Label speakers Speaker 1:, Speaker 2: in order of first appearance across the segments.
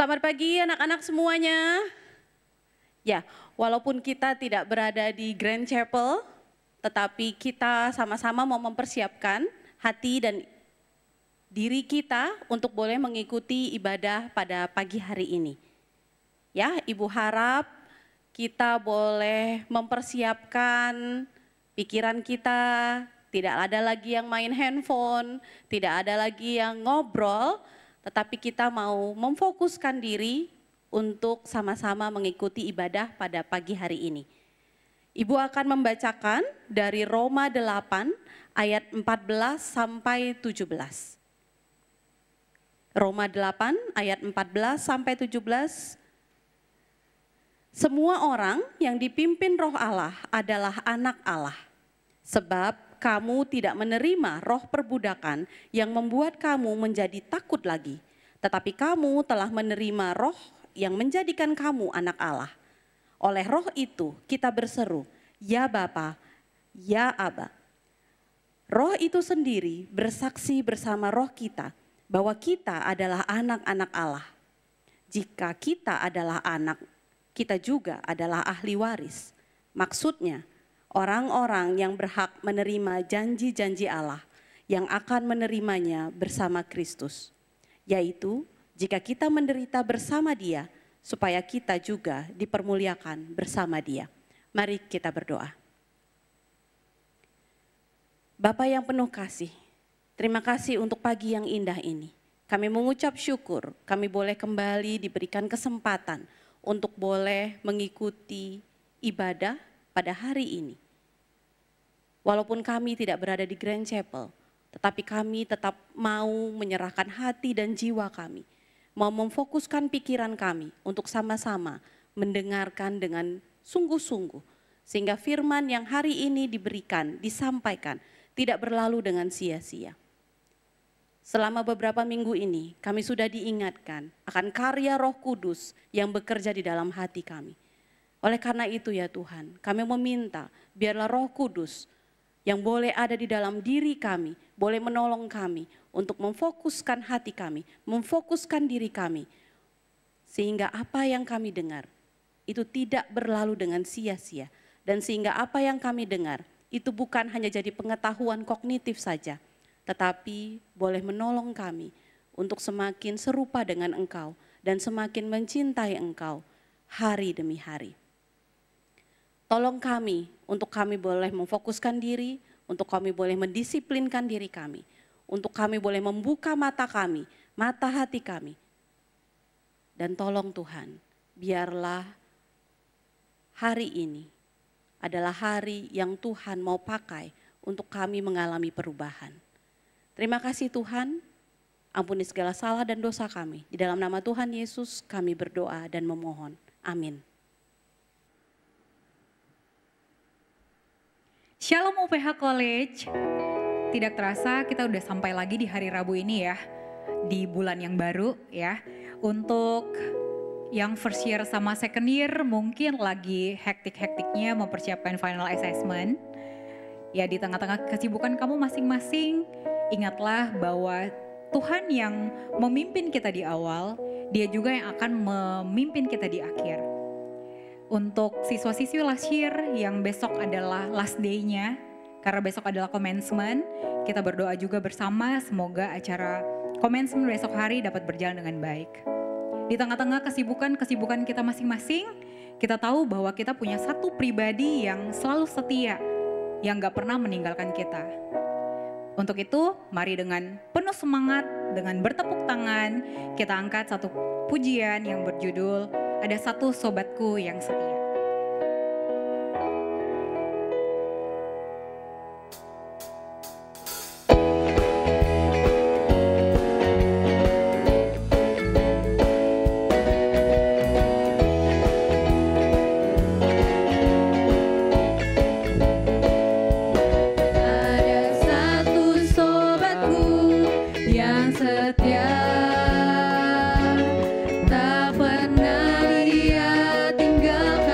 Speaker 1: Selamat pagi anak-anak semuanya. Ya, walaupun kita tidak berada di Grand Chapel, tetapi kita sama-sama mau mempersiapkan hati dan diri kita untuk boleh mengikuti ibadah pada pagi hari ini. Ya, Ibu harap kita boleh mempersiapkan pikiran kita, tidak ada lagi yang main handphone, tidak ada lagi yang ngobrol, tetapi kita mau memfokuskan diri untuk sama-sama mengikuti ibadah pada pagi hari ini. Ibu akan membacakan dari Roma 8 ayat 14 sampai 17. Roma 8 ayat 14 sampai 17. Semua orang yang dipimpin Roh Allah adalah anak Allah. Sebab kamu tidak menerima roh perbudakan yang membuat kamu menjadi takut lagi. Tetapi kamu telah menerima roh yang menjadikan kamu anak Allah. Oleh roh itu kita berseru, ya Bapa, ya Aba. Roh itu sendiri bersaksi bersama roh kita bahwa kita adalah anak-anak Allah. Jika kita adalah anak, kita juga adalah ahli waris. Maksudnya, orang-orang yang berhak menerima janji-janji Allah yang akan menerimanya bersama Kristus. Yaitu jika kita menderita bersama Dia, supaya kita juga dipermuliakan bersama Dia. Mari kita berdoa. Bapa yang penuh kasih, terima kasih untuk pagi yang indah ini. Kami mengucap syukur, kami boleh kembali diberikan kesempatan untuk boleh mengikuti ibadah pada hari ini. Walaupun kami tidak berada di Grand Chapel, tetapi kami tetap mau menyerahkan hati dan jiwa kami, mau memfokuskan pikiran kami untuk sama-sama mendengarkan dengan sungguh-sungguh, sehingga firman yang hari ini diberikan, disampaikan, tidak berlalu dengan sia-sia. Selama beberapa minggu ini, kami sudah diingatkan akan karya Roh Kudus yang bekerja di dalam hati kami. Oleh karena itu ya Tuhan, kami meminta biarlah Roh Kudus yang boleh ada di dalam diri kami, boleh menolong kami untuk memfokuskan hati kami, memfokuskan diri kami. Sehingga apa yang kami dengar itu tidak berlalu dengan sia-sia. Dan sehingga apa yang kami dengar itu bukan hanya jadi pengetahuan kognitif saja, tetapi boleh menolong kami untuk semakin serupa dengan Engkau dan semakin mencintai Engkau hari demi hari. Tolong kami untuk kami boleh memfokuskan diri, untuk kami boleh mendisiplinkan diri kami, untuk kami boleh membuka mata kami, mata hati kami. Dan tolong Tuhan, biarlah hari ini adalah hari yang Tuhan mau pakai untuk kami mengalami perubahan. Terima kasih Tuhan, ampuni segala salah dan dosa kami. Di dalam nama Tuhan Yesus kami berdoa dan memohon. Amin.
Speaker 2: Shalom UPH College. Tidak terasa kita udah sampai lagi di hari Rabu ini ya. Di bulan yang baru ya. Untuk yang first year sama second year mungkin lagi hektik-hektiknya mempersiapkan final assessment. Ya di tengah-tengah kesibukan kamu masing-masing, ingatlah bahwa Tuhan yang memimpin kita di awal, Dia juga yang akan memimpin kita di akhir. Untuk siswa-siswi last year yang besok adalah last day-nya, karena besok adalah commencement, kita berdoa juga bersama semoga acara commencement besok hari dapat berjalan dengan baik. Di tengah-tengah kesibukan kita masing-masing, kita tahu bahwa kita punya satu pribadi yang selalu setia, yang gak pernah meninggalkan kita. Untuk itu, mari dengan penuh semangat, dengan bertepuk tangan, kita angkat satu pujian yang berjudul Ada Satu Sobatku Yang Setia.
Speaker 3: Tak pernah dia tinggalkan.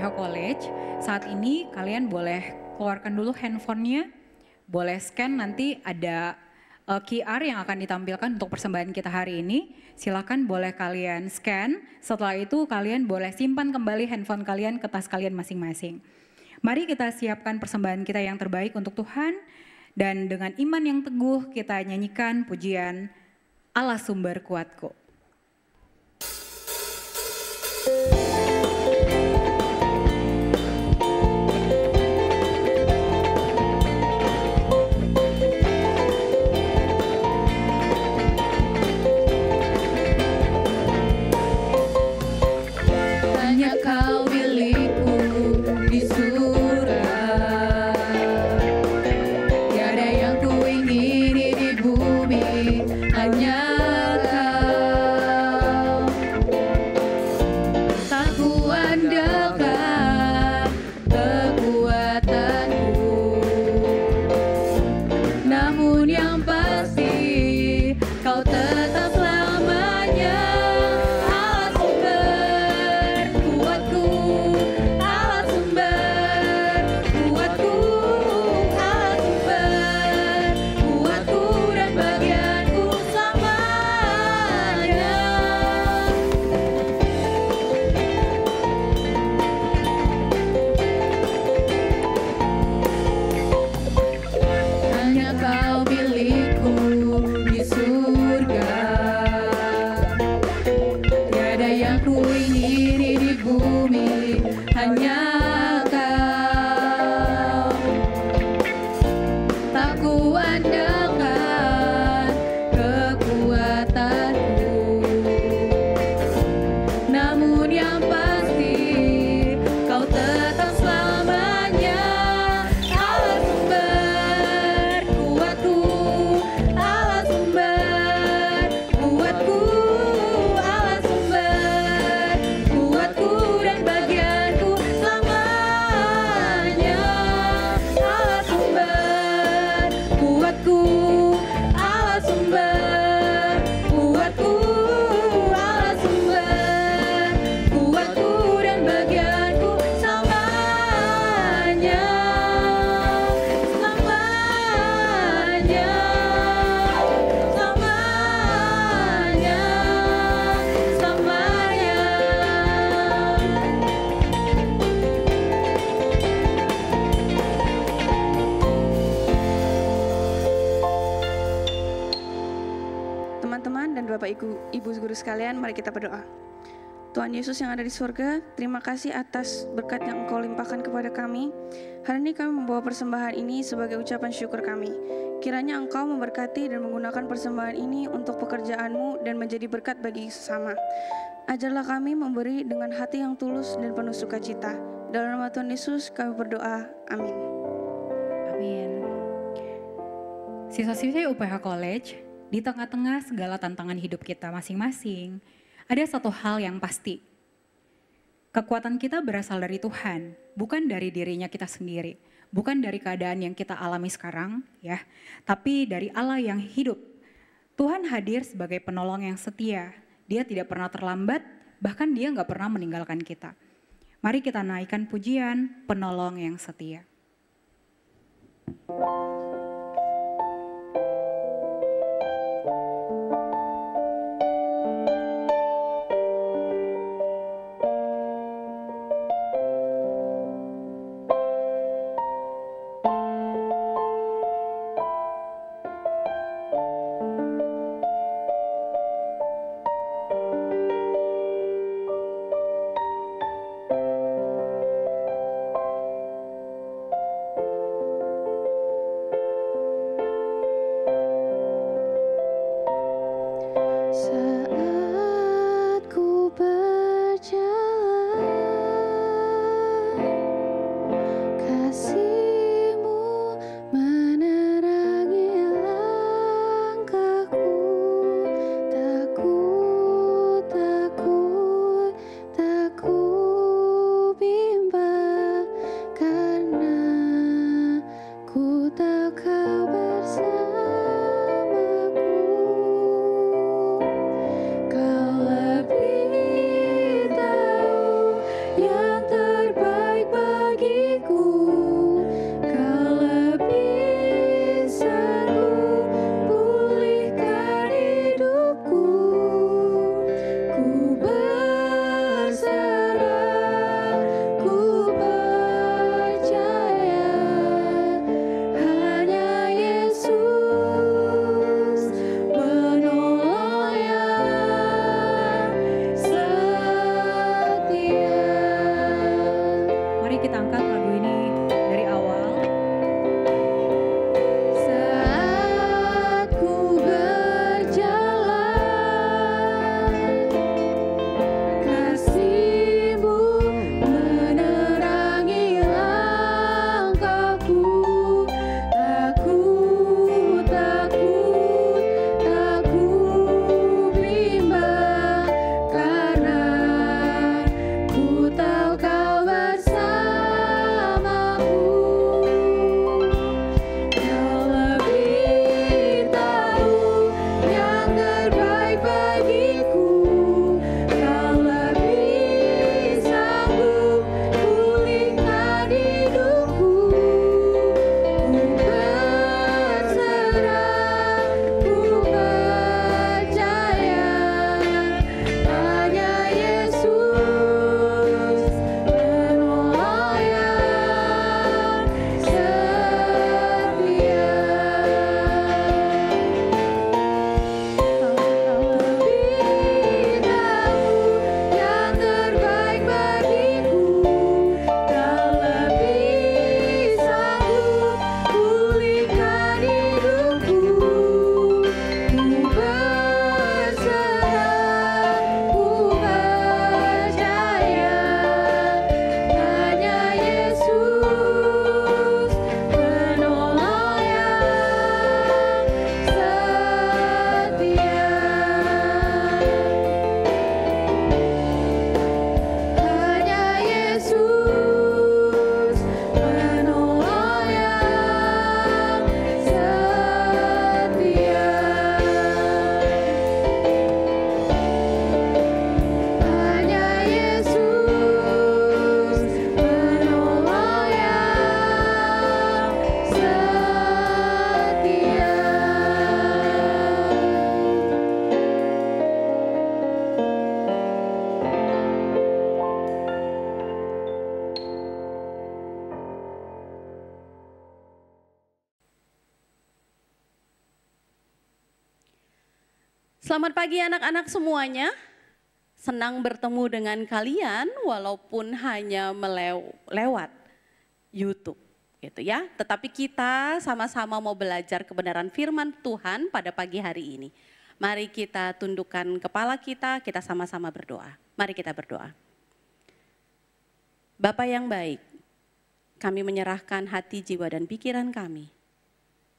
Speaker 2: UPH College, saat ini kalian boleh keluarkan dulu handphonenya, boleh scan, nanti ada QR yang akan ditampilkan untuk persembahan kita hari ini. Silakan boleh kalian scan, setelah itu kalian boleh simpan kembali handphone kalian ke tas kalian masing-masing. Mari kita siapkan persembahan kita yang terbaik untuk Tuhan, dan dengan iman yang teguh kita nyanyikan pujian Allah Sumber Kuatku.
Speaker 3: Ibu guru sekalian, mari kita berdoa. Tuhan Yesus yang ada di surga, terima kasih atas berkat yang Engkau limpahkan kepada kami. Hari ini kami membawa persembahan ini sebagai ucapan syukur kami. Kiranya Engkau memberkati dan menggunakan persembahan ini untuk pekerjaan-Mu dan menjadi berkat bagi sesama. Ajarlah kami memberi dengan hati yang tulus dan penuh sukacita. Dalam nama Tuhan Yesus kami berdoa, amin.
Speaker 2: Amin. Siswa-siswi UPH College, di tengah-tengah segala tantangan hidup kita masing-masing, ada satu hal yang pasti. Kekuatan kita berasal dari Tuhan, bukan dari dirinya kita sendiri, bukan dari keadaan yang kita alami sekarang, ya, tapi dari Allah yang hidup. Tuhan hadir sebagai penolong yang setia. Dia tidak pernah terlambat, bahkan Dia nggak pernah meninggalkan kita. Mari kita naikkan pujian penolong yang setia.
Speaker 4: Kau lebih tahu yang terbaik.
Speaker 1: Selamat pagi anak-anak semuanya. Senang bertemu dengan kalian walaupun hanya lewat YouTube gitu ya. Tetapi kita sama-sama mau belajar kebenaran firman Tuhan pada pagi hari ini. Mari kita tundukkan kepala kita sama-sama berdoa. Mari kita berdoa. Bapa yang baik, kami menyerahkan hati, jiwa, dan pikiran kami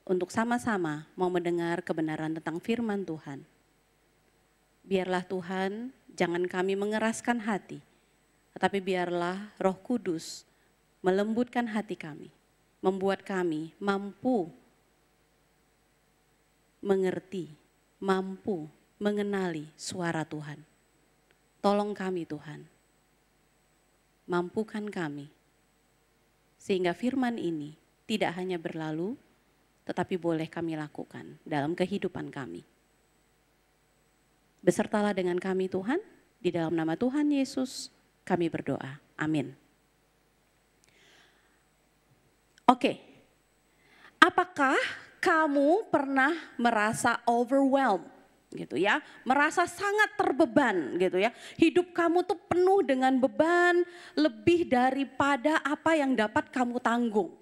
Speaker 1: untuk sama-sama mau mendengar kebenaran tentang firman Tuhan. Biarlah Tuhan, jangan kami mengeraskan hati, tetapi biarlah Roh Kudus melembutkan hati kami, membuat kami mampu mengerti, mampu mengenali suara Tuhan. Tolong kami Tuhan, mampukan kami, sehingga firman ini tidak hanya berlalu, tetapi boleh kami lakukan dalam kehidupan kami. Besertalah dengan kami Tuhan, di dalam nama Tuhan Yesus kami berdoa. Amin. Oke, apakah kamu pernah merasa overwhelmed gitu ya, merasa sangat terbeban gitu ya. Hidup kamu tuh penuh dengan beban lebih daripada apa yang dapat kamu tanggung.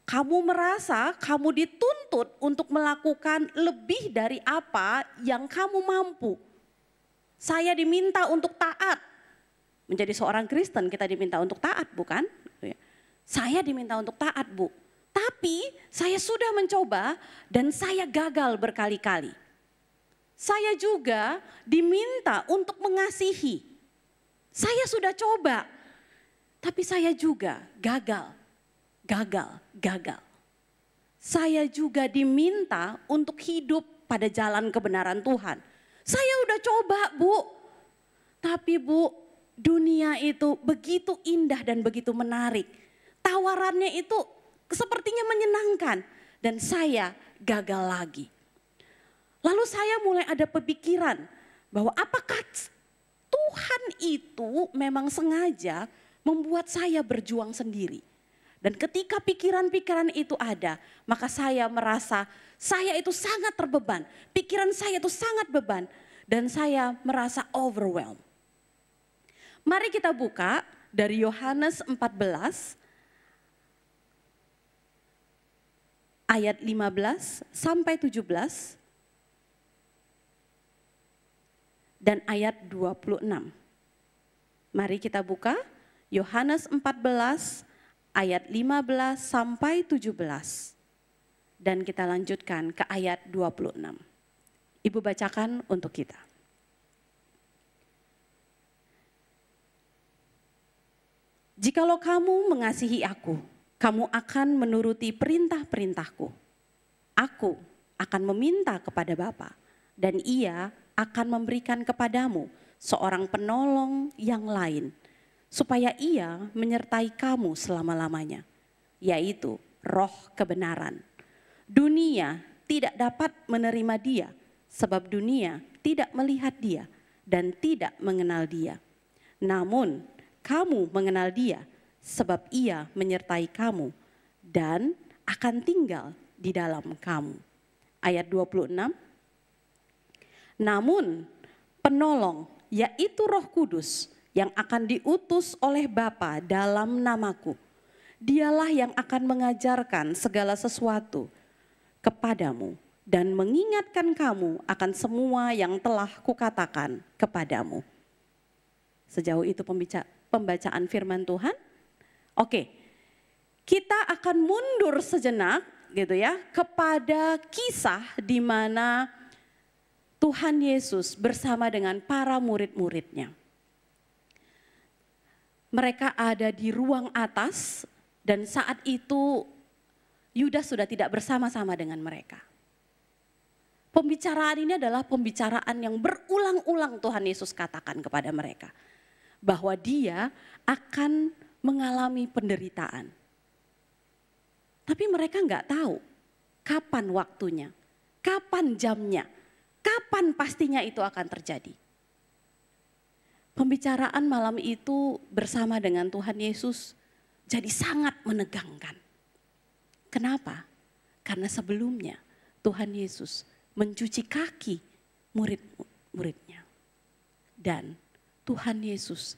Speaker 1: Kamu merasa kamu dituntut untuk melakukan lebih dari apa yang kamu mampu. Saya diminta untuk taat. Menjadi seorang Kristen kita diminta untuk taat, bukan? Saya diminta untuk taat, Bu. Tapi saya sudah mencoba dan saya gagal berkali-kali. Saya juga diminta untuk mengasihi. Saya sudah coba, tapi saya juga gagal. Saya juga diminta untuk hidup pada jalan kebenaran Tuhan. Saya udah coba, Bu. Tapi Bu, dunia itu begitu indah dan begitu menarik. Tawarannya itu sepertinya menyenangkan dan saya gagal lagi. Lalu saya mulai ada pemikiran bahwa apakah Tuhan itu memang sengaja membuat saya berjuang sendiri. Dan ketika pikiran-pikiran itu ada, maka saya merasa saya itu sangat terbeban. Pikiran saya itu sangat beban dan saya merasa overwhelmed. Mari kita buka dari Yohanes 14 ayat 15 sampai 17 dan ayat 26. Mari kita buka Yohanes 14 ayat 15 sampai 17. Dan kita lanjutkan ke ayat 26. Ibu bacakan untuk kita. Jikalau kamu mengasihi aku, kamu akan menuruti perintah-perintahku. Aku akan meminta kepada Bapa, dan Ia akan memberikan kepadamu seorang penolong yang lain, supaya Ia menyertai kamu selama-lamanya, yaitu Roh kebenaran. Dunia tidak dapat menerima Dia, sebab dunia tidak melihat Dia dan tidak mengenal Dia. Namun kamu mengenal Dia, sebab Ia menyertai kamu dan akan tinggal di dalam kamu. Ayat 26. Namun penolong, yaitu Roh Kudus, yang akan diutus oleh Bapa dalam namaku, Dialah yang akan mengajarkan segala sesuatu kepadamu dan mengingatkan kamu akan semua yang telah kukatakan kepadamu. Sejauh itu pembacaan firman Tuhan. Oke, kita akan mundur sejenak gitu ya kepada kisah di mana Tuhan Yesus bersama dengan para murid-muridnya. Mereka ada di ruang atas dan saat itu Yudas sudah tidak bersama-sama dengan mereka. Pembicaraan ini adalah pembicaraan yang berulang-ulang Tuhan Yesus katakan kepada mereka. Bahwa Dia akan mengalami penderitaan. Tapi mereka nggak tahu kapan waktunya, kapan jamnya, kapan pastinya itu akan terjadi. Pembicaraan malam itu bersama dengan Tuhan Yesus jadi sangat menegangkan. Kenapa? Karena sebelumnya Tuhan Yesus mencuci kaki murid-muridnya. Dan Tuhan Yesus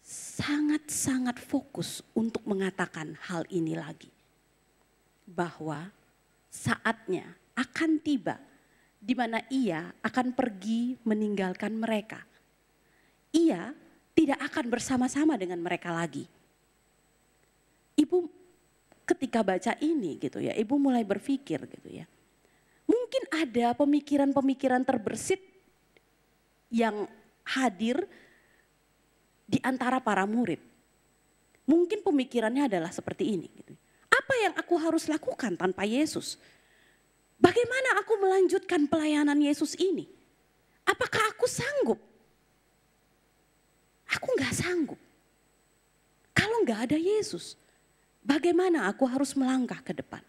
Speaker 1: sangat-sangat fokus untuk mengatakan hal ini lagi. Bahwa saatnya akan tiba di mana ia akan pergi meninggalkan mereka. Ia tidak akan bersama-sama dengan mereka lagi. Ibu ketika baca ini gitu ya, ibu mulai berpikir gitu ya. Mungkin ada pemikiran-pemikiran terbersit yang hadir di antara para murid. Mungkin pemikirannya adalah seperti ini. Gitu. Apa yang aku harus lakukan tanpa Yesus? Bagaimana aku melanjutkan pelayanan Yesus ini? Apakah aku sanggup? Aku gak sanggup. Kalau gak ada Yesus, bagaimana aku harus melangkah ke depan?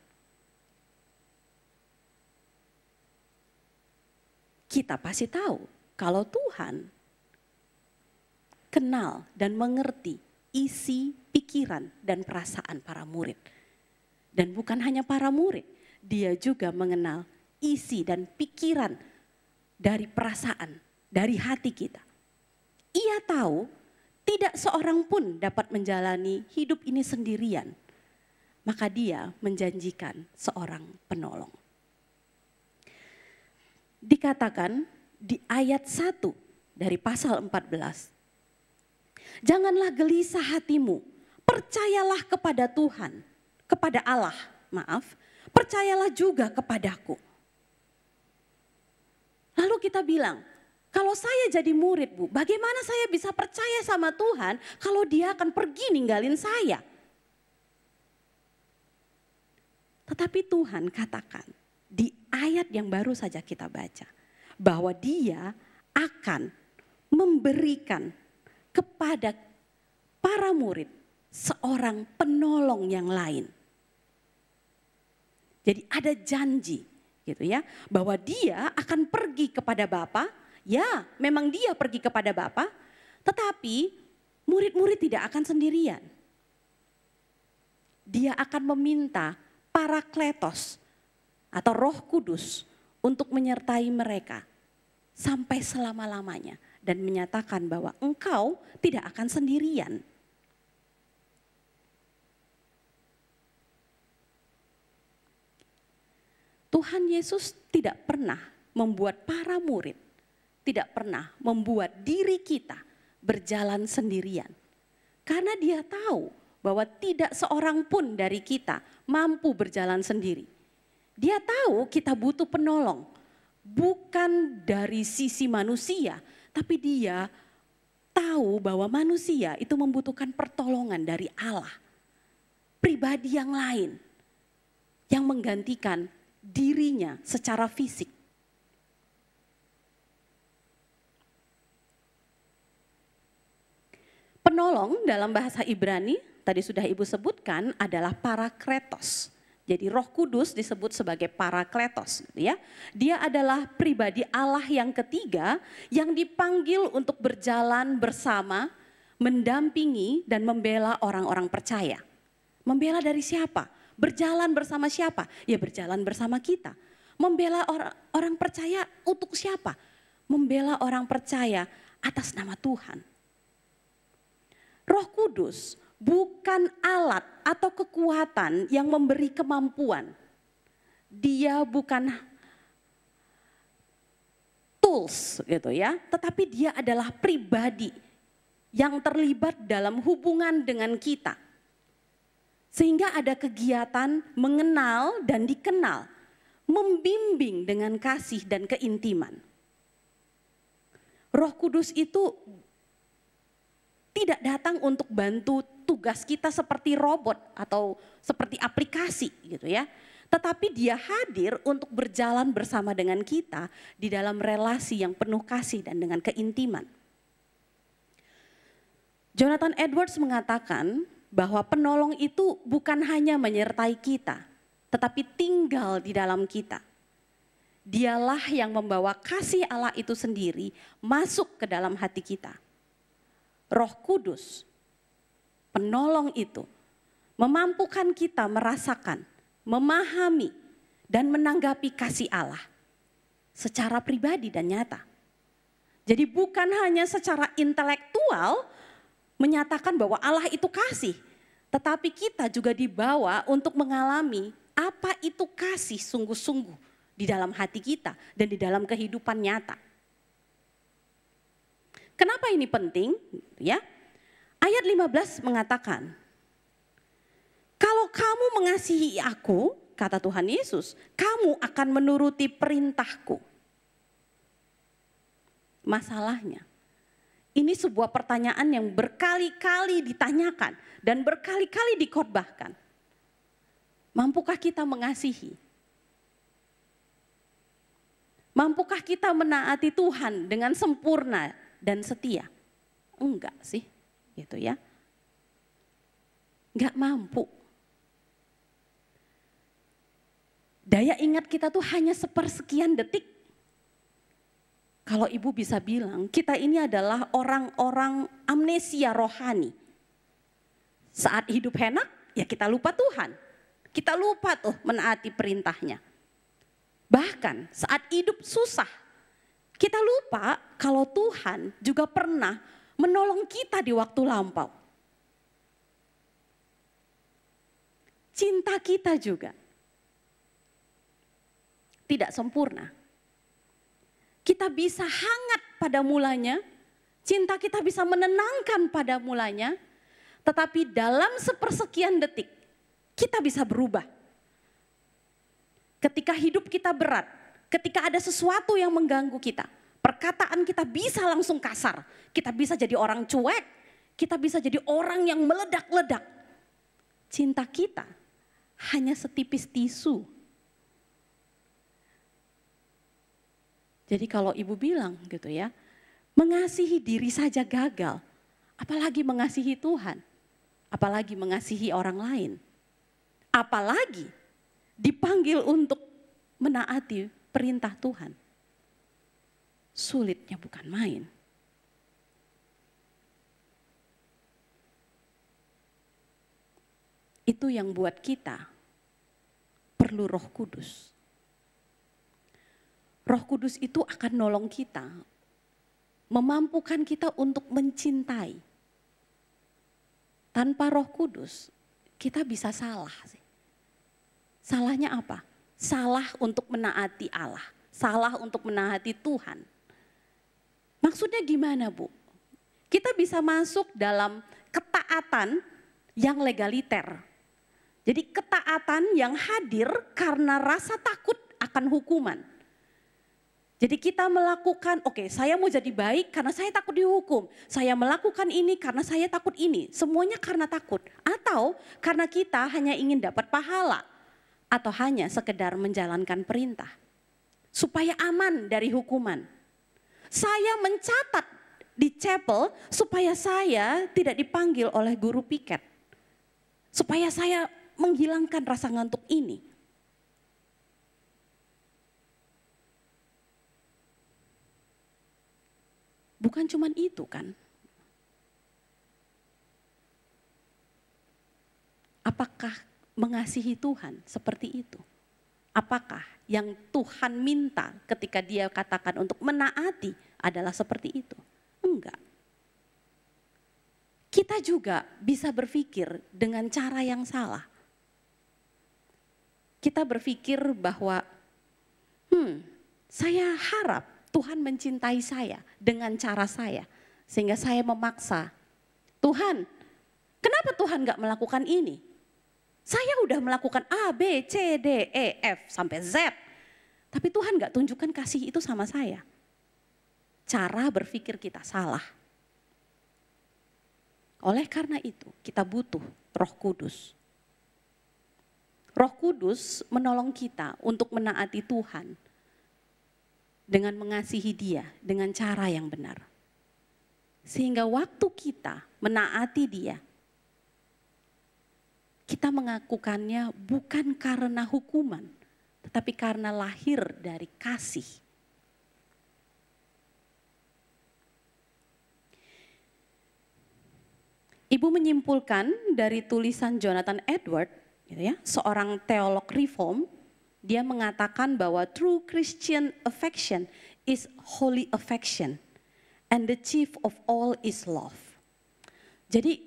Speaker 1: Kita pasti tahu kalau Tuhan kenal dan mengerti isi pikiran dan perasaan para murid. Dan bukan hanya para murid, dia juga mengenal isi dan pikiran dari perasaan, dari hati kita. Ia tahu tidak seorang pun dapat menjalani hidup ini sendirian. Maka dia menjanjikan seorang penolong. Dikatakan di ayat 1 dari pasal 14. Janganlah gelisah hatimu, percayalah kepada Tuhan, kepada Allah, percayalah juga kepadaku. Lalu kita bilang, kalau saya jadi murid Bu, bagaimana saya bisa percaya sama Tuhan kalau dia akan pergi ninggalin saya? Tetapi Tuhan katakan di ayat yang baru saja kita baca, bahwa dia akan memberikan kepada para murid seorang penolong yang lain. Jadi ada janji gitu ya, bahwa dia akan pergi kepada Bapa. Ya, memang dia pergi kepada Bapa, tetapi murid-murid tidak akan sendirian. Dia akan meminta Parakletos atau Roh Kudus untuk menyertai mereka sampai selama-lamanya dan menyatakan bahwa engkau tidak akan sendirian. Tuhan Yesus tidak pernah membuat para murid, tidak pernah membuat diri kita berjalan sendirian. Karena dia tahu bahwa tidak seorang pun dari kita mampu berjalan sendiri. Dia tahu kita butuh penolong. Bukan dari sisi manusia, tapi dia tahu bahwa manusia itu membutuhkan pertolongan dari Allah. Pribadi yang lain yang menggantikan dirinya secara fisik. Penolong dalam bahasa Ibrani, tadi sudah Ibu sebutkan, adalah Parakletos. Jadi Roh Kudus disebut sebagai Parakletos, ya. Dia adalah pribadi Allah yang ketiga yang dipanggil untuk berjalan bersama, mendampingi dan membela orang-orang percaya. Membela dari siapa? Berjalan bersama siapa? Ya berjalan bersama kita. Membela orang percaya untuk siapa? Membela orang percaya atas nama Tuhan. Roh Kudus bukan alat atau kekuatan yang memberi kemampuan. Dia bukan tools gitu ya, tetapi dia adalah pribadi yang terlibat dalam hubungan dengan kita. Sehingga ada kegiatan mengenal dan dikenal, membimbing dengan kasih dan keintiman. Roh Kudus itu tidak datang untuk bantu tugas kita seperti robot atau seperti aplikasi gitu ya. Tetapi dia hadir untuk berjalan bersama dengan kita di dalam relasi yang penuh kasih dan dengan keintiman. Jonathan Edwards mengatakan bahwa penolong itu bukan hanya menyertai kita, tetapi tinggal di dalam kita. Dialah yang membawa kasih Allah itu sendiri masuk ke dalam hati kita. Roh Kudus, penolong itu, memampukan kita merasakan, memahami, dan menanggapi kasih Allah. secara pribadi dan nyata. Jadi bukan hanya secara intelektual menyatakan bahwa Allah itu kasih, tetapi kita juga dibawa untuk mengalami apa itu kasih sungguh-sungguh di dalam hati kita dan di dalam kehidupan nyata. Kenapa ini penting? Ya, ayat 15 mengatakan, kalau kamu mengasihi aku, kata Tuhan Yesus, kamu akan menuruti perintahku. Masalahnya, ini sebuah pertanyaan yang berkali-kali ditanyakan dan berkali-kali dikhotbahkan. Mampukah kita mengasihi? Mampukah kita menaati Tuhan dengan sempurna dan setia? Enggak sih, gitu ya. Enggak mampu. Daya ingat kita tuh hanya sepersekian detik. Kalau ibu bisa bilang, kita ini adalah orang-orang amnesia rohani. Saat hidup enak, ya kita lupa Tuhan. Kita lupa tuh menaati perintahnya. Bahkan saat hidup susah, kita lupa kalau Tuhan juga pernah menolong kita di waktu lampau. Cinta kita juga tidak sempurna. Kita bisa hangat pada mulanya, cinta kita bisa menenangkan pada mulanya, tetapi dalam sepersekian detik kita bisa berubah. Ketika hidup kita berat, ketika ada sesuatu yang mengganggu kita, perkataan kita bisa langsung kasar, kita bisa jadi orang cuek, kita bisa jadi orang yang meledak-ledak. Cinta kita hanya setipis tisu. Jadi kalau ibu bilang gitu ya, mengasihi diri saja gagal, apalagi mengasihi Tuhan, apalagi mengasihi orang lain, apalagi dipanggil untuk menaati perintah Tuhan. Sulitnya bukan main. Itu yang buat kita perlu Roh Kudus. Roh Kudus itu akan nolong kita, memampukan kita untuk mencintai. Tanpa Roh Kudus, kita bisa salah sih. Salahnya apa? Salah untuk menaati Allah, salah untuk menaati Tuhan. Maksudnya gimana, Bu? Kita bisa masuk dalam ketaatan yang legaliter. Jadi ketaatan yang hadir karena rasa takut akan hukuman. Jadi kita melakukan, oke, saya mau jadi baik karena saya takut dihukum. Saya melakukan ini karena saya takut ini. Semuanya karena takut. Atau karena kita hanya ingin dapat pahala. Atau hanya sekedar menjalankan perintah. Supaya aman dari hukuman. Saya mencatat di chapel supaya saya tidak dipanggil oleh guru piket. Supaya saya menghilangkan rasa ngantuk ini. Bukan cuman itu kan. Apakah mengasihi Tuhan seperti itu? Apakah yang Tuhan minta ketika dia katakan untuk menaati adalah seperti itu? Enggak. Kita juga bisa berpikir dengan cara yang salah. Kita berpikir bahwa, saya harap Tuhan mencintai saya dengan cara saya. Sehingga saya memaksa, Tuhan, kenapa Tuhan gak melakukan ini? Saya udah melakukan A, B, C, D, E, F sampai Z. Tapi Tuhan gak tunjukkan kasih itu sama saya. Cara berpikir kita salah. Oleh karena itu kita butuh Roh Kudus. Roh Kudus menolong kita untuk menaati Tuhan. Dengan mengasihi dia dengan cara yang benar. Sehingga waktu kita menaati dia, kita melakukannya bukan karena hukuman, tetapi karena lahir dari kasih. Ibu menyimpulkan dari tulisan Jonathan Edwards, gitu ya, seorang teolog reform, Dia mengatakan bahwa true Christian affection is holy affection and the chief of all is love. Jadi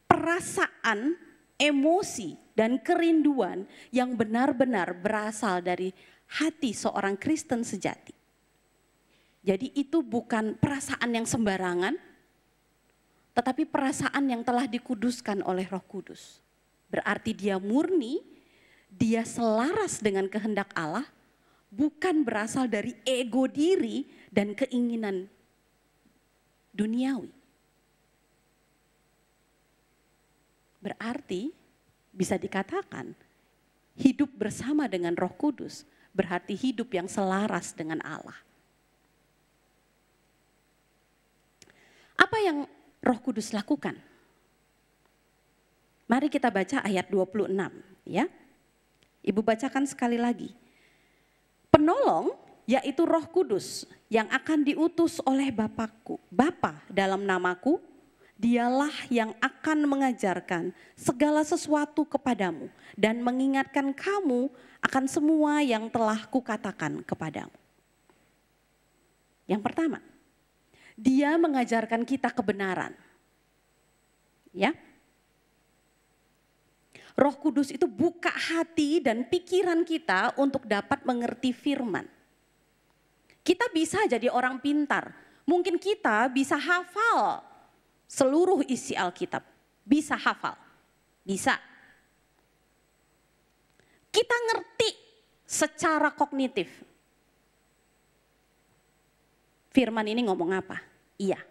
Speaker 1: perasaan, emosi, dan kerinduan yang benar-benar berasal dari hati seorang Kristen sejati. Jadi itu bukan perasaan yang sembarangan, tetapi perasaan yang telah dikuduskan oleh Roh Kudus. Berarti dia murni, dia selaras dengan kehendak Allah, bukan berasal dari ego diri dan keinginan duniawi. Berarti bisa dikatakan hidup bersama dengan Roh Kudus berarti hidup yang selaras dengan Allah. Apa yang Roh Kudus lakukan? Mari kita baca ayat 26 ya. Ibu bacakan sekali lagi. Penolong yaitu Roh Kudus yang akan diutus oleh Bapa dalam namaku, dialah yang akan mengajarkan segala sesuatu kepadamu dan mengingatkan kamu akan semua yang telah kukatakan kepadamu. Yang pertama, dia mengajarkan kita kebenaran. Ya. Roh Kudus itu buka hati dan pikiran kita untuk dapat mengerti firman. Kita bisa jadi orang pintar. Mungkin kita bisa hafal seluruh isi Alkitab. Bisa hafal. Bisa. Kita ngerti secara kognitif. Firman ini ngomong apa? Iya.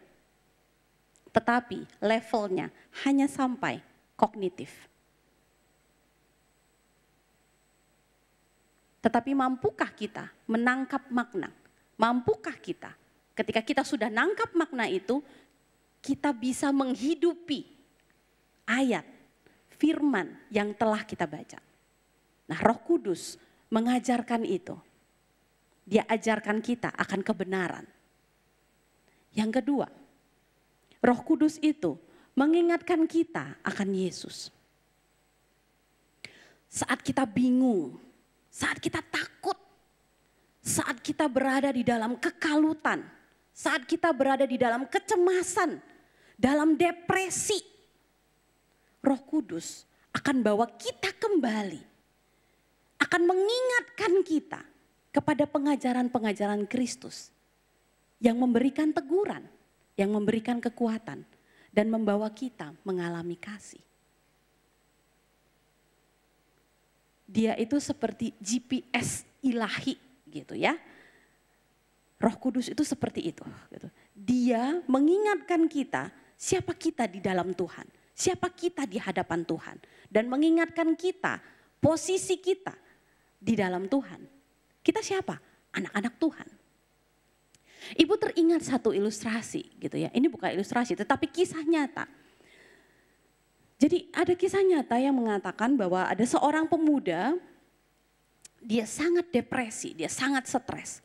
Speaker 1: Tetapi levelnya hanya sampai kognitif. Tetapi mampukah kita menangkap makna? Mampukah kita ketika kita sudah nangkap makna itu, kita bisa menghidupi ayat firman yang telah kita baca. Nah, Roh Kudus mengajarkan itu. Dia ajarkan kita akan kebenaran. Yang kedua, Roh Kudus itu mengingatkan kita akan Yesus. Saat kita bingung, saat kita takut, saat kita berada di dalam kekalutan, saat kita berada di dalam kecemasan, dalam depresi, Roh Kudus akan bawa kita kembali, akan mengingatkan kita kepada pengajaran-pengajaran Kristus yang memberikan teguran, yang memberikan kekuatan, dan membawa kita mengalami kasih. Dia itu seperti GPS ilahi gitu ya. Roh Kudus itu seperti itu. Gitu. Dia mengingatkan kita siapa kita di dalam Tuhan. Siapa kita di hadapan Tuhan. Dan mengingatkan kita posisi kita di dalam Tuhan. Kita siapa? Anak-anak Tuhan. Ibu teringat satu ilustrasi gitu ya. Ini bukan ilustrasi tetapi kisah nyata. Jadi ada kisah nyata yang mengatakan bahwa ada seorang pemuda, dia sangat depresi, dia sangat stres.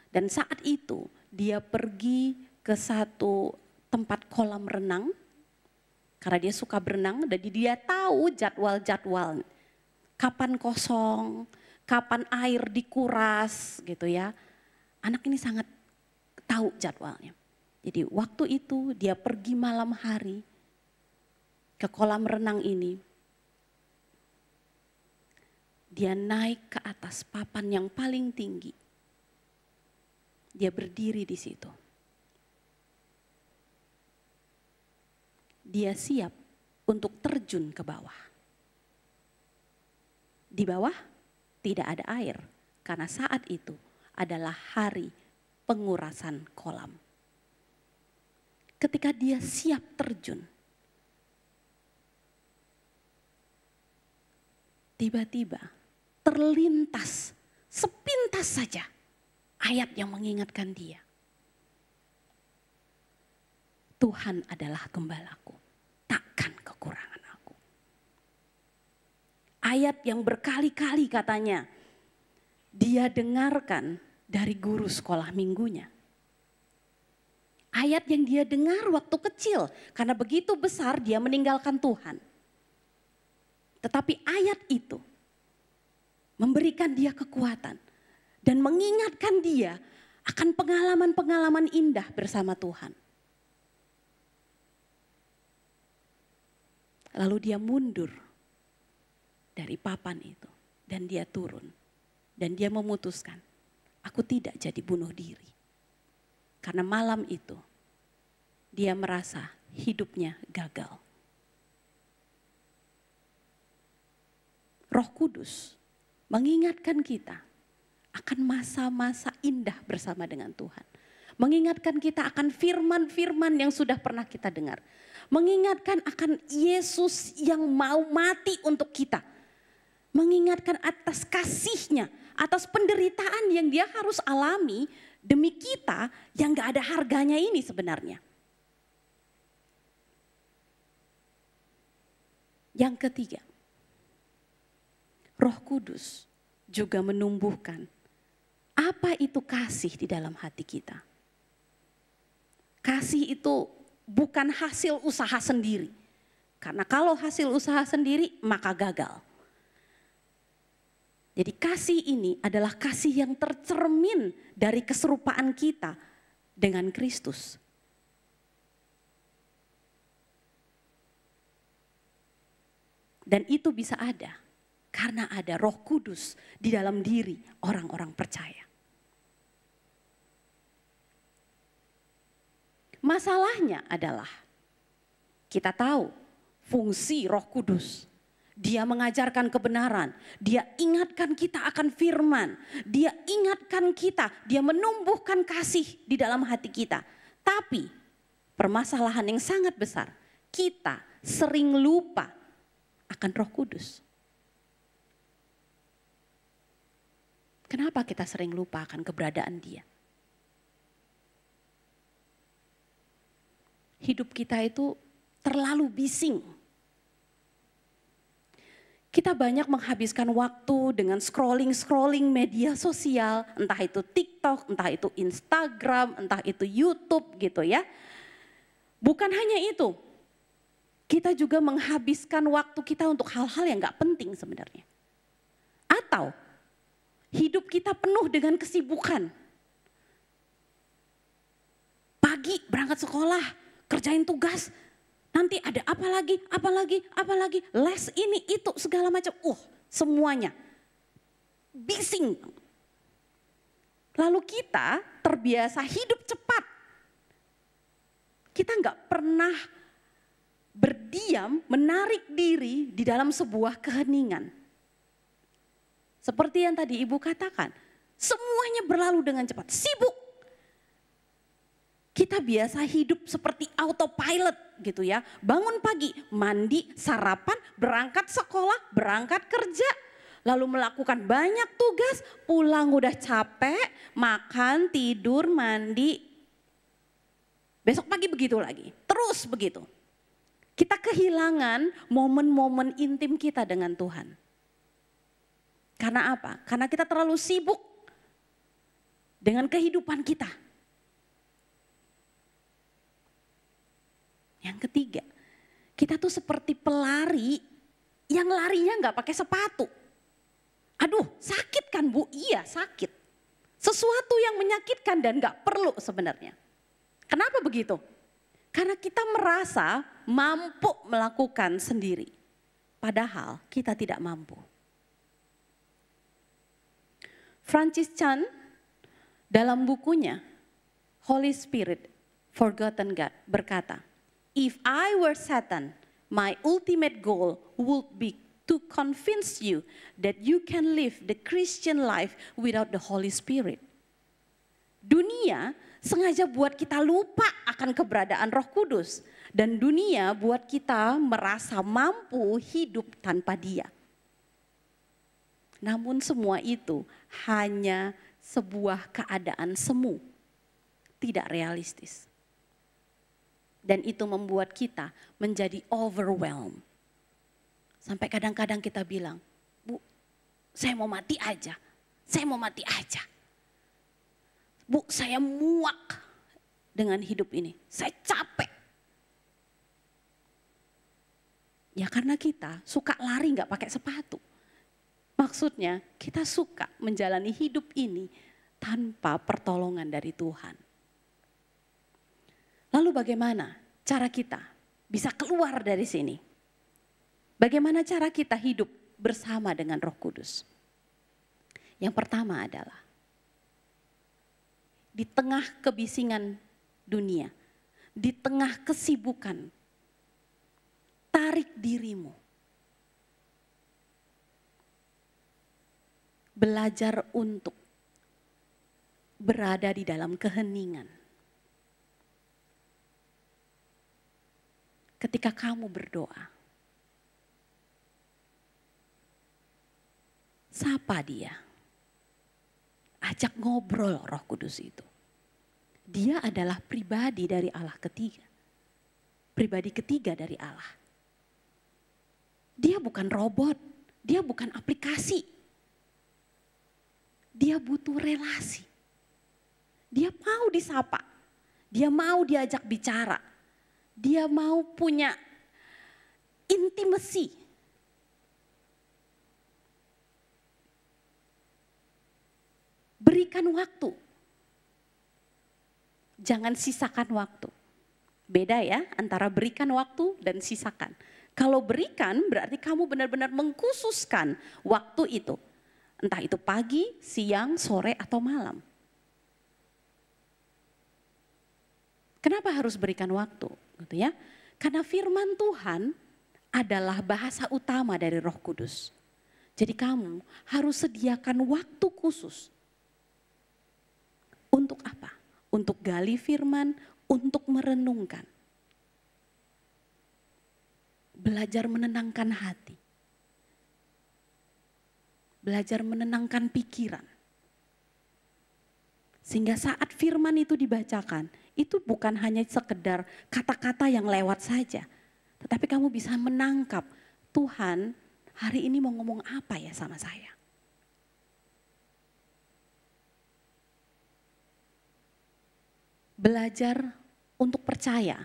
Speaker 1: Dan saat itu dia pergi ke satu tempat kolam renang, karena dia suka berenang, dan dia tahu jadwal-jadwal. Kapan kosong, kapan air dikuras gitu ya. Anak ini sangat tahu jadwalnya. Jadi waktu itu dia pergi malam hari ke kolam renang ini. Dia naik ke atas papan yang paling tinggi. Dia berdiri di situ. Dia siap untuk terjun ke bawah. Di bawah tidak ada air karena saat itu adalah hari pengurasan kolam. Ketika dia siap terjun, tiba-tiba terlintas sepintas saja ayat yang mengingatkan dia. Tuhan adalah gembalaku, takkan kekurangan aku. Ayat yang berkali-kali katanya dia dengarkan dari guru sekolah minggunya. Ayat yang dia dengar waktu kecil karena begitu besar dia meninggalkan Tuhan. Tetapi ayat itu memberikan dia kekuatan, dan mengingatkan dia akan pengalaman-pengalaman indah bersama Tuhan. Lalu dia mundur dari papan itu dan dia turun. Dan dia memutuskan, aku tidak jadi bunuh diri. Karena malam itu dia merasa hidupnya gagal. Roh Kudus mengingatkan kita akan masa-masa indah bersama dengan Tuhan. Mengingatkan kita akan firman-firman yang sudah pernah kita dengar. Mengingatkan akan Yesus yang mau mati untuk kita. Mengingatkan atas kasih-Nya, atas penderitaan yang dia harus alami demi kita yang gak ada harganya ini sebenarnya. Yang ketiga, Roh Kudus juga menumbuhkan apa itu kasih di dalam hati kita. Kasih itu bukan hasil usaha sendiri. Karena kalau hasil usaha sendiri maka gagal. Jadi kasih ini adalah kasih yang tercermin dari keserupaan kita dengan Kristus. Dan itu bisa ada karena ada Roh Kudus di dalam diri orang-orang percaya. Masalahnya adalah kita tahu fungsi Roh Kudus. Dia mengajarkan kebenaran, dia ingatkan kita akan firman, dia ingatkan kita, dia menumbuhkan kasih di dalam hati kita. Tapi permasalahan yang sangat besar, kita sering lupa akan Roh Kudus. Kenapa kita sering lupa akan keberadaan dia? Hidup kita itu terlalu bising. Kita banyak menghabiskan waktu dengan scrolling media sosial, entah itu TikTok, entah itu Instagram, entah itu YouTube gitu ya. Bukan hanya itu, kita juga menghabiskan waktu kita untuk hal-hal yang gak penting sebenarnya. Atau hidup kita penuh dengan kesibukan. Pagi berangkat sekolah, kerjain tugas, nanti ada apa lagi, les ini itu segala macam. Semuanya bising. Lalu kita terbiasa hidup cepat. Kita nggak pernah berdiam, menarik diri di dalam sebuah keheningan. Seperti yang tadi Ibu katakan, semuanya berlalu dengan cepat, sibuk. Kita biasa hidup seperti autopilot gitu ya. Bangun pagi, mandi, sarapan, berangkat sekolah, berangkat kerja. Lalu melakukan banyak tugas, pulang udah capek, makan, tidur, mandi. Besok pagi begitu lagi, terus begitu. Kita kehilangan momen-momen intim kita dengan Tuhan. Karena apa? Karena kita terlalu sibuk dengan kehidupan kita. Yang ketiga, kita tuh seperti pelari yang larinya nggak pakai sepatu. Aduh, sakit kan Bu? Iya, sakit. Sesuatu yang menyakitkan dan nggak perlu sebenarnya. Kenapa begitu? Karena kita merasa mampu melakukan sendiri. Padahal kita tidak mampu. Francis Chan dalam bukunya Holy Spirit, Forgotten God berkata, "If I were Satan, my ultimate goal would be to convince you that you can live the Christian life without the Holy Spirit." Dunia sengaja buat kita lupa akan keberadaan Roh Kudus. Dan dunia buat kita merasa mampu hidup tanpa Dia. Namun semua itu hanya sebuah keadaan semu, tidak realistis. Dan itu membuat kita menjadi overwhelmed. Sampai kadang-kadang kita bilang, Bu, saya mau mati aja. Saya mau mati aja. Bu, saya muak dengan hidup ini. Saya capek. Ya karena kita suka lari gak pakai sepatu. Maksudnya kita suka menjalani hidup ini tanpa pertolongan dari Tuhan. Lalu bagaimana cara kita bisa keluar dari sini? Bagaimana cara kita hidup bersama dengan Roh Kudus? Yang pertama adalah di tengah kebisingan dunia, di tengah kesibukan, tarik dirimu. Belajar untuk berada di dalam keheningan. Ketika kamu berdoa, sapa dia. Ajak ngobrol Roh Kudus itu. Dia adalah pribadi dari Allah ketiga. Pribadi ketiga dari Allah. Dia bukan robot, dia bukan aplikasi. Dia butuh relasi. Dia mau disapa. Dia mau diajak bicara. Dia mau punya intimasi. Berikan waktu. Jangan sisakan waktu. Beda ya antara berikan waktu dan sisakan. Kalau berikan berarti kamu benar-benar mengkhususkan waktu itu. Entah itu pagi, siang, sore, atau malam. Kenapa harus berikan waktu? Gitu ya? Karena firman Tuhan adalah bahasa utama dari Roh Kudus. Jadi kamu harus sediakan waktu khusus. Untuk apa? Untuk gali firman, untuk merenungkan. Belajar menenangkan hati. Belajar menenangkan pikiran. Sehingga saat firman itu dibacakan, itu bukan hanya sekedar kata-kata yang lewat saja. Tetapi kamu bisa menangkap, Tuhan hari ini mau ngomong apa ya sama saya. Belajar untuk percaya.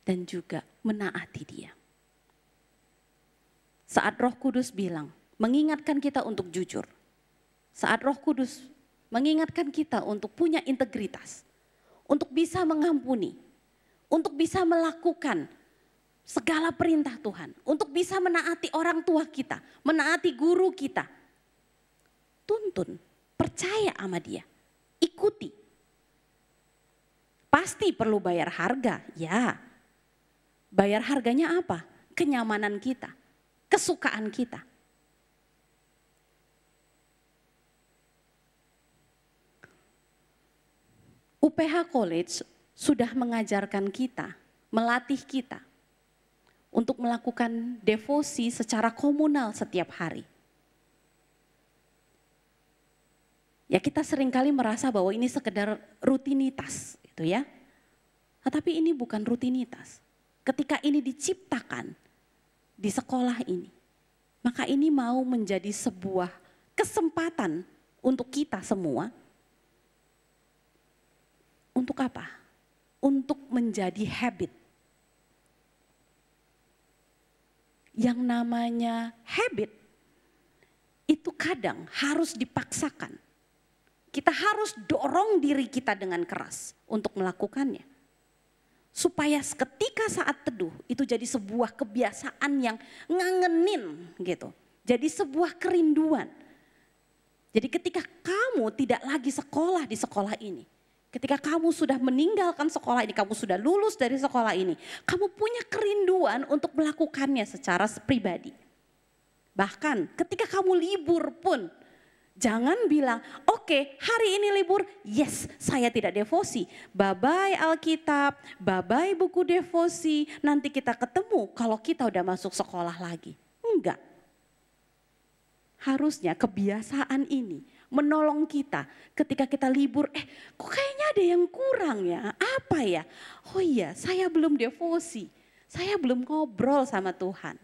Speaker 1: Dan juga menaati dia. Saat Roh Kudus bilang, mengingatkan kita untuk jujur. Saat Roh Kudus mengingatkan kita untuk punya integritas. Untuk bisa mengampuni. Untuk bisa melakukan segala perintah Tuhan. Untuk bisa menaati orang tua kita. Menaati guru kita. Tuntun, percaya sama dia. Ikuti. Pasti perlu bayar harga, ya. Bayar harganya apa? Kenyamanan kita. Kesukaan kita. UPH College sudah mengajarkan kita, melatih kita untuk melakukan devosi secara komunal setiap hari. Ya kita seringkali merasa bahwa ini sekedar rutinitas gitu ya. Tetapi ini bukan rutinitas. Ketika ini diciptakan di sekolah ini, maka ini mau menjadi sebuah kesempatan untuk kita semua. Untuk apa? Untuk menjadi habit. Yang namanya habit itu kadang harus dipaksakan. Kita harus dorong diri kita dengan keras untuk melakukannya. Supaya ketika saat teduh itu jadi sebuah kebiasaan yang ngangenin gitu. Jadi sebuah kerinduan. Jadi ketika kamu tidak lagi sekolah di sekolah ini. Ketika kamu sudah meninggalkan sekolah ini, kamu sudah lulus dari sekolah ini. Kamu punya kerinduan untuk melakukannya secara pribadi. Bahkan ketika kamu libur pun. Jangan bilang, oke, hari ini libur, yes saya tidak devosi. Bye-bye Alkitab, bye-bye buku devosi, nanti kita ketemu kalau kita udah masuk sekolah lagi. Enggak. Harusnya kebiasaan ini menolong kita ketika kita libur, kok kayaknya ada yang kurang ya, apa ya? Oh iya, saya belum devosi, saya belum ngobrol sama Tuhan.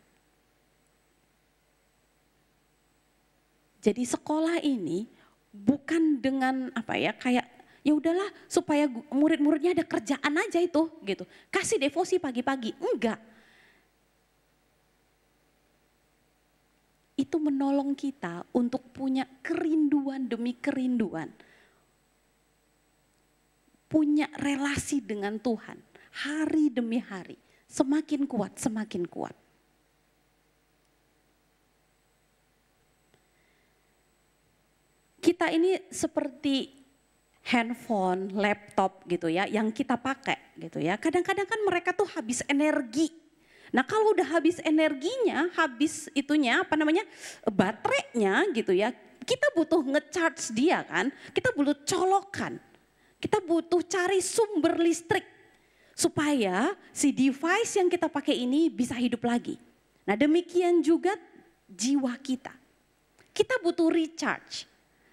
Speaker 1: Jadi sekolah ini bukan dengan apa ya kayak ya udahlah supaya murid-muridnya ada kerjaan aja itu gitu. Kasih devosi pagi-pagi, enggak. itu menolong kita untuk punya kerinduan demi kerinduan. Punya relasi dengan Tuhan hari demi hari. Semakin kuat, semakin kuat. Kita ini seperti handphone, laptop gitu ya, yang kita pakai gitu ya. Kadang-kadang kan mereka tuh habis energi. Nah kalau udah habis energinya, habis itunya baterainya gitu ya. Kita butuh nge-charge dia kan, kita butuh colokan. Kita butuh cari sumber listrik supaya si device yang kita pakai ini bisa hidup lagi. Nah demikian juga jiwa kita. Kita butuh recharge.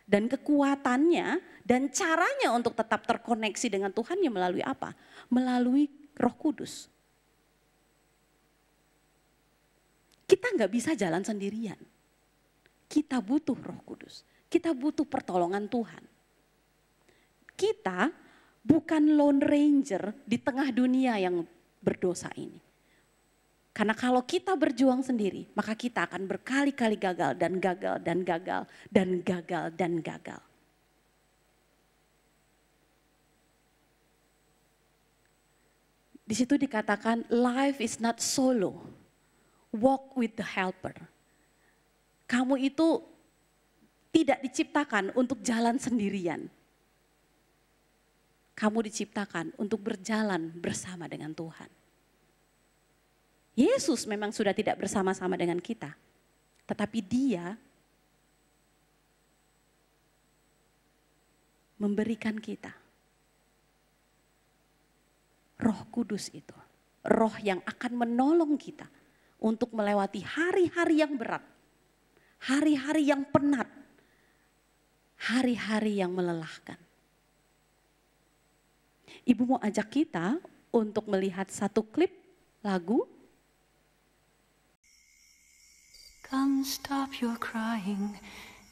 Speaker 1: Dan kekuatannya dan caranya untuk tetap terkoneksi dengan Tuhan ya melalui apa? Melalui Roh Kudus. Kita nggak bisa jalan sendirian. Kita butuh Roh Kudus. Kita butuh pertolongan Tuhan. Kita bukan lone ranger di tengah dunia yang berdosa ini. Karena kalau kita berjuang sendiri, maka kita akan berkali-kali gagal dan gagal dan gagal dan gagal dan gagal. Di situ dikatakan life is not solo, walk with the helper. Kamu itu tidak diciptakan untuk jalan sendirian. Kamu diciptakan untuk berjalan bersama dengan Tuhan. Yesus memang sudah tidak bersama-sama dengan kita, tetapi Dia memberikan kita Roh Kudus itu, Roh yang akan menolong kita untuk melewati hari-hari yang berat, hari-hari yang penat, hari-hari yang melelahkan. Ibu mau ajak kita untuk melihat satu klip lagu.
Speaker 4: Come, stop your crying,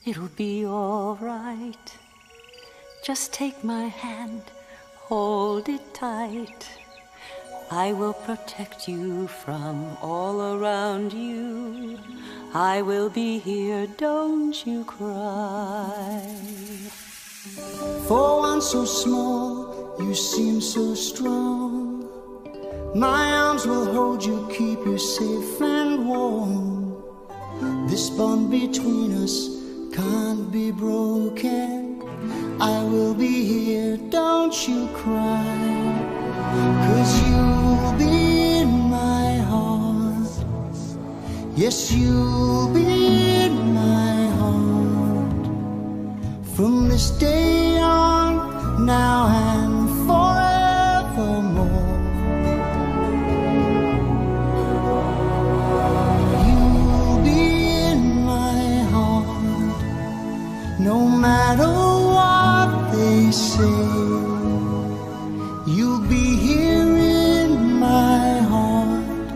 Speaker 4: it'll be all right. Just take my hand, hold it tight. I will protect you from all around you. I will be here, don't you cry.
Speaker 5: For one so small, you seem so strong. My arms will hold you, keep you safe and warm. This bond between us can't be broken. I will be here, don't you cry. 'Cause you'll be in my heart. Yes, you'll be in my heart. From this day on, now and forevermore. No matter what they say, you'll be here in my heart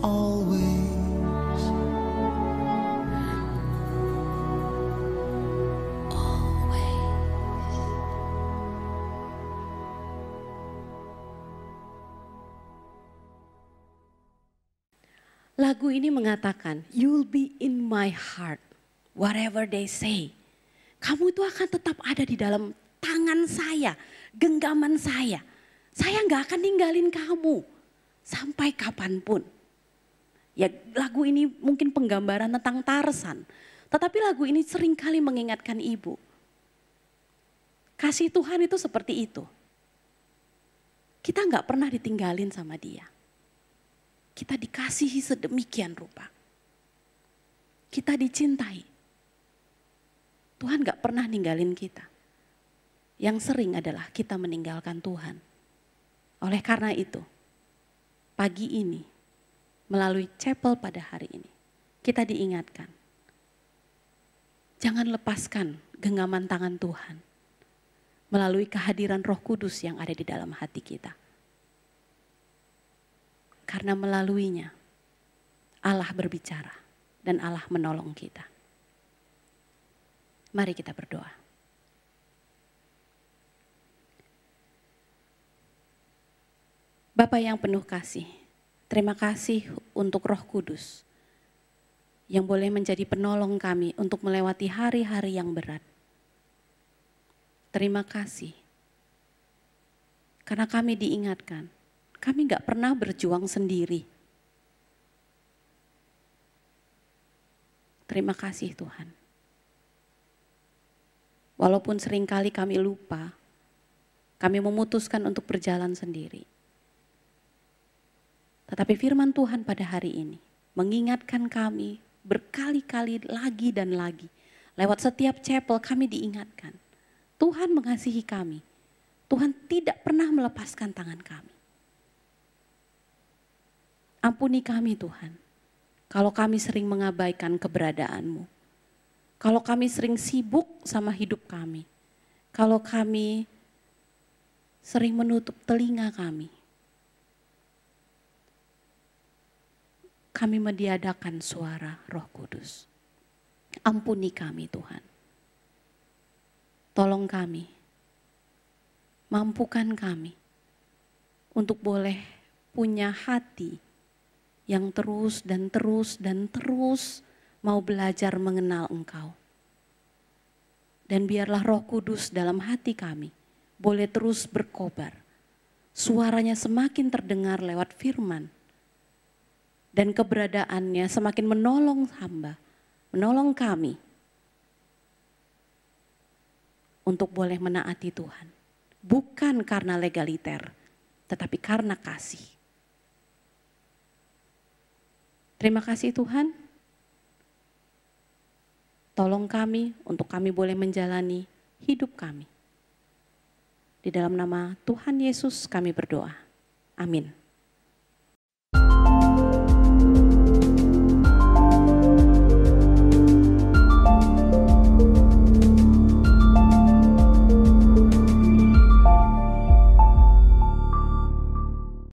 Speaker 5: always. Always.
Speaker 1: Lagu ini mengatakan, you'll be in my heart. Whatever they say, kamu itu akan tetap ada di dalam tangan saya, genggaman saya. Saya nggak akan ninggalin kamu sampai kapanpun. Ya lagu ini mungkin penggambaran tentang Tarsan, tetapi lagu ini seringkali mengingatkan ibu. Kasih Tuhan itu seperti itu. Kita nggak pernah ditinggalin sama Dia. Kita dikasihi sedemikian rupa. Kita dicintai. Tuhan gak pernah ninggalin kita. Yang sering adalah kita meninggalkan Tuhan. Oleh karena itu, pagi ini, melalui chapel pada hari ini, kita diingatkan. Jangan lepaskan genggaman tangan Tuhan. Melalui kehadiran Roh Kudus yang ada di dalam hati kita. Karena melaluinya, Allah berbicara dan Allah menolong kita. Mari kita berdoa. Bapa yang penuh kasih, terima kasih untuk Roh Kudus yang boleh menjadi penolong kami untuk melewati hari-hari yang berat. Terima kasih, karena kami diingatkan, kami gak pernah berjuang sendiri. Terima kasih Tuhan. Walaupun seringkali kami lupa, kami memutuskan untuk berjalan sendiri. Tetapi firman Tuhan pada hari ini mengingatkan kami berkali-kali lagi dan lagi. Lewat setiap chapel kami diingatkan, Tuhan mengasihi kami. Tuhan tidak pernah melepaskan tangan kami. Ampuni kami Tuhan, kalau kami sering mengabaikan keberadaan-Mu. Kalau kami sering sibuk sama hidup kami. Kalau kami sering menutup telinga kami. Kami meniadakan suara Roh Kudus. Ampuni kami Tuhan. Tolong kami, mampukan kami untuk boleh punya hati yang terus dan terus dan terus mau belajar mengenal Engkau. Dan biarlah Roh Kudus dalam hati kami boleh terus berkobar. Suaranya semakin terdengar lewat firman. Dan keberadaannya semakin menolong hamba, menolong kami untuk boleh menaati Tuhan. Bukan karena legaliter, tetapi karena kasih. Terima kasih Tuhan. Tolong kami untuk kami boleh menjalani hidup kami. Di dalam nama Tuhan Yesus kami berdoa. Amin.